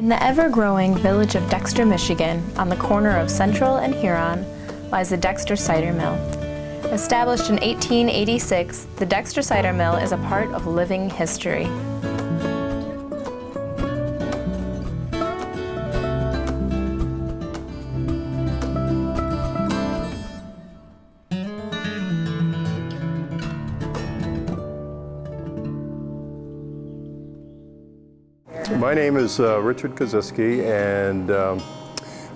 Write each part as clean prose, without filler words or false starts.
In the ever-growing village of Dexter, Michigan, on the corner of Central and Huron, lies the Dexter Cider Mill. Established in 1886, the Dexter Cider Mill is a part of living history. My name is Richard Koziski, and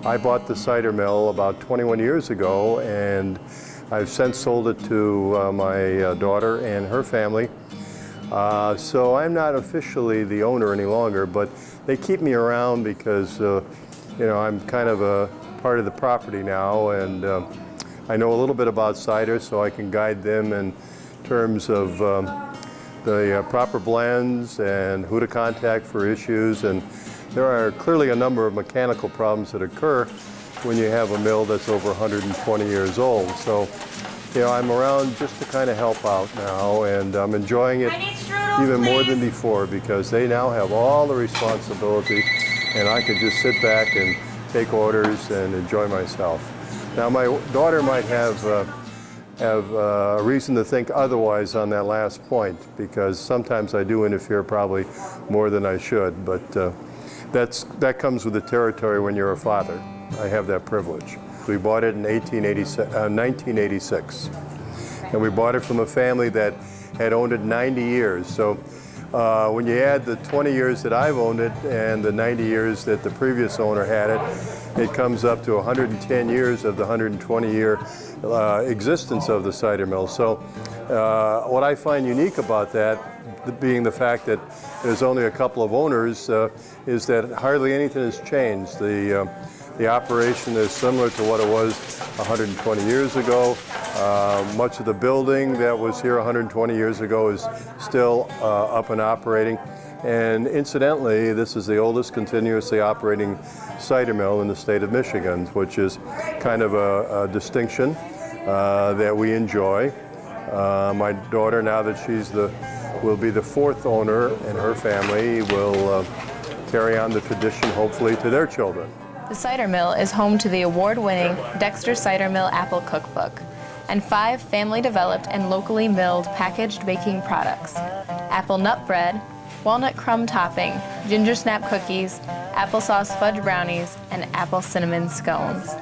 I bought the cider mill about 21 years ago, and I've since sold it to my daughter and her family. So I'm not officially the owner any longer, but they keep me around because you know, I'm kind of a part of the property now, and I know a little bit about cider, so I can guide them in terms of the proper blends and who to contact for issues. And there are clearly a number of mechanical problems that occur when you have a mill that's over 120 years old. So, you know, I'm around just to kind of help out now, and I'm enjoying it even more than before because they now have all the responsibility, and I can just sit back and take orders and enjoy myself. Now, my daughter might have a reason to think otherwise on that last point, because sometimes I do interfere probably more than I should, but that comes with the territory when you're a father. I have that privilege. We bought it in 1986, and we bought it from a family that had owned it 90 years. So when you add the 20 years that I've owned it and the 90 years that the previous owner had it, it comes up to 110 years of the 120-year existence of the cider mill. So what I find unique about that, being the fact that there's only a couple of owners, is that hardly anything has changed. The operation is similar to what it was 120 years ago. Much of the building that was here 120 years ago is still up and operating. And incidentally, this is the oldest continuously operating cider mill in the state of Michigan, which is kind of a distinction that we enjoy. My daughter, now that will be the fourth owner, and her family will carry on the tradition, hopefully, to their children. The cider mill is home to the award-winning Dexter Cider Mill Apple Cookbook and 5 family-developed and locally milled packaged baking products: apple nut bread, walnut crumb topping, ginger snap cookies, applesauce fudge brownies, and apple cinnamon scones.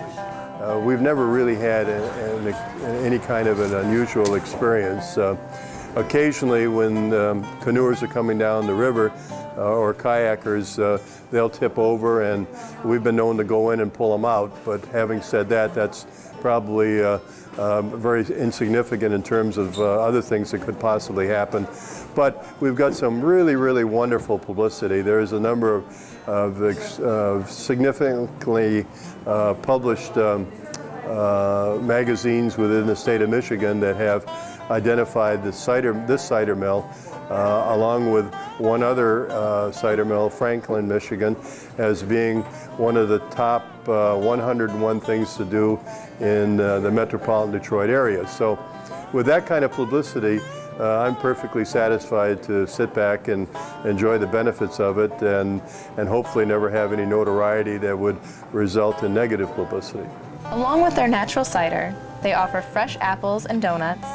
We've never really had any kind of an unusual experience. Occasionally when canoers are coming down the river or kayakers, they'll tip over, and we've been known to go in and pull them out. But having said that, that's probably very insignificant in terms of other things that could possibly happen. But we've got some really, really wonderful publicity. There's a number of significantly published magazines within the state of Michigan that have identified this cider mill, along with one other cider mill, Franklin, Michigan, as being one of the top 101 things to do in the metropolitan Detroit area. So with that kind of publicity, I'm perfectly satisfied to sit back and enjoy the benefits of it, and hopefully never have any notoriety that would result in negative publicity. Along with their natural cider, they offer fresh apples and donuts,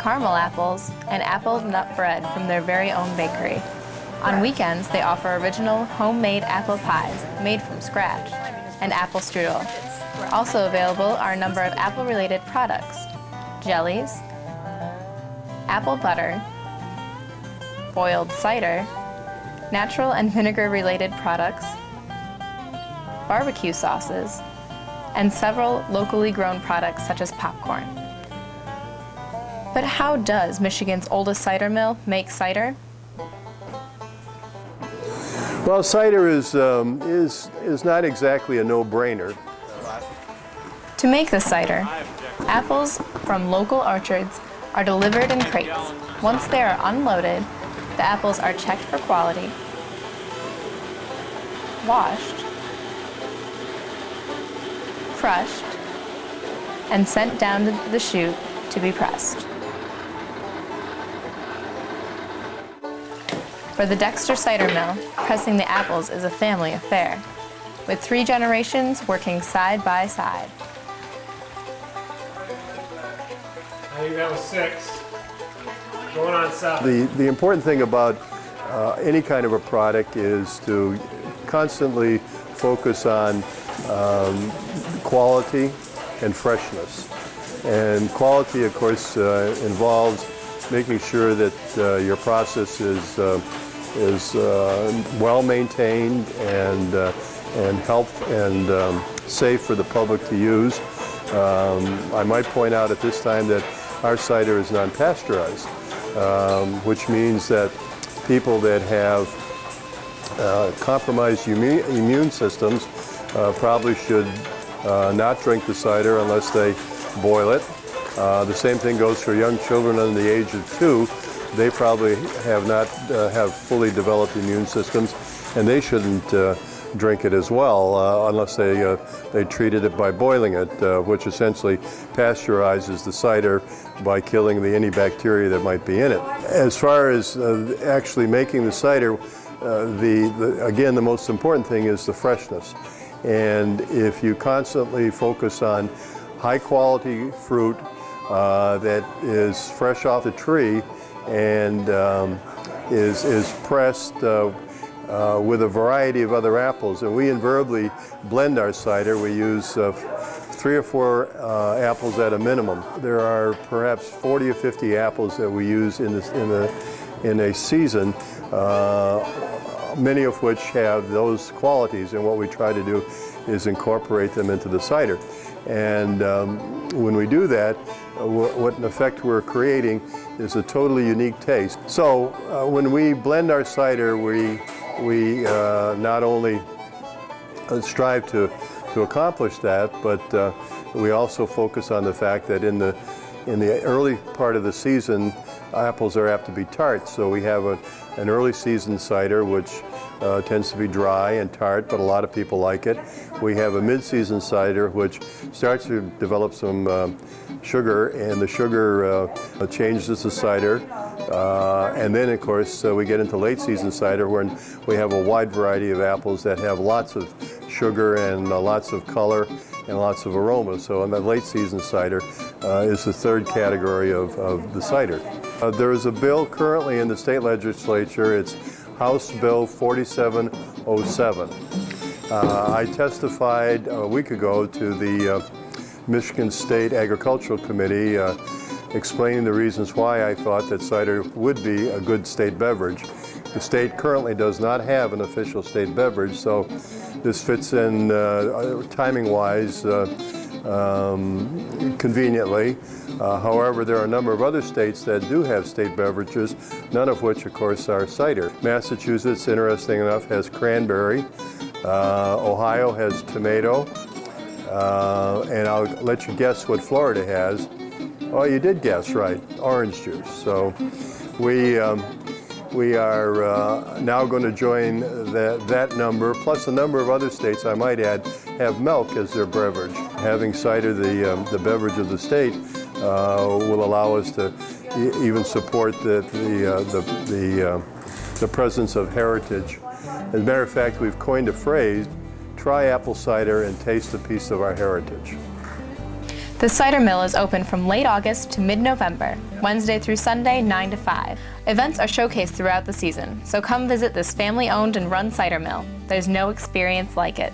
caramel apples, and apple nut bread from their very own bakery. On weekends, they offer original homemade apple pies made from scratch and apple strudel. Also available are a number of apple-related products: jellies, apple butter, boiled cider, natural and vinegar-related products, barbecue sauces, and several locally grown products such as popcorn. But how does Michigan's oldest cider mill make cider? Well, cider is not exactly a no-brainer. To make the cider, apples from local orchards are delivered in crates. Once they are unloaded, the apples are checked for quality, washed, crushed, and sent down to the chute to be pressed. For the Dexter Cider Mill, pressing the apples is a family affair, with 3 generations working side by side. I think that was 6. Going on 7. The important thing about any kind of a product is to constantly focus on quality and freshness. And quality, of course, involves making sure that your process is well maintained and helpful and safe for the public to use. I might point out at this time that our cider is non-pasteurized, which means that people that have compromised immune systems probably should not drink the cider unless they boil it. The same thing goes for young children under the age of 2. They probably have not have fully developed immune systems, and they shouldn't drink it as well unless they treated it by boiling it, which essentially pasteurizes the cider by killing any bacteria that might be in it. As far as actually making the cider, again, the most important thing is the freshness. And if you constantly focus on high quality fruit that is fresh off the tree and is pressed with a variety of other apples, and we invariably blend our cider. We use 3 or 4 apples at a minimum. There are perhaps 40 or 50 apples that we use in a season, many of which have those qualities, and what we try to do is incorporate them into the cider. And when we do that, what in effect we're creating is a totally unique taste. So when we blend our cider, we not only strive to accomplish that, but we also focus on the fact that in the early part of the season, apples are apt to be tart. So we have an early season cider, which tends to be dry and tart, but a lot of people like it. We have a mid-season cider, which starts to develop some sugar, and the sugar changes the cider. And then, of course, we get into late season cider, when we have a wide variety of apples that have lots of sugar and lots of color and lots of aroma. So in the late season cider is the third category of the cider. There is a bill currently in the state legislature. It's House Bill 4707. I testified a week ago to the Michigan State Agricultural Committee explaining the reasons why I thought that cider would be a good state beverage. The state currently does not have an official state beverage, so this fits in timing-wise conveniently. However, there are a number of other states that do have state beverages, none of which, of course, are cider. Massachusetts, interesting enough, has cranberry. Ohio has tomato. And I'll let you guess what Florida has. Oh, you did guess right, orange juice. So we are now going to join that number, plus a number of other states, I might add, have milk as their beverage. Having cider the beverage of the state will allow us to even support the presence of heritage. As a matter of fact, we've coined a phrase, try apple cider and taste a piece of our heritage. The cider mill is open from late August to mid-November, Wednesday through Sunday, 9 to 5. Events are showcased throughout the season, so come visit this family-owned and run cider mill. There's no experience like it.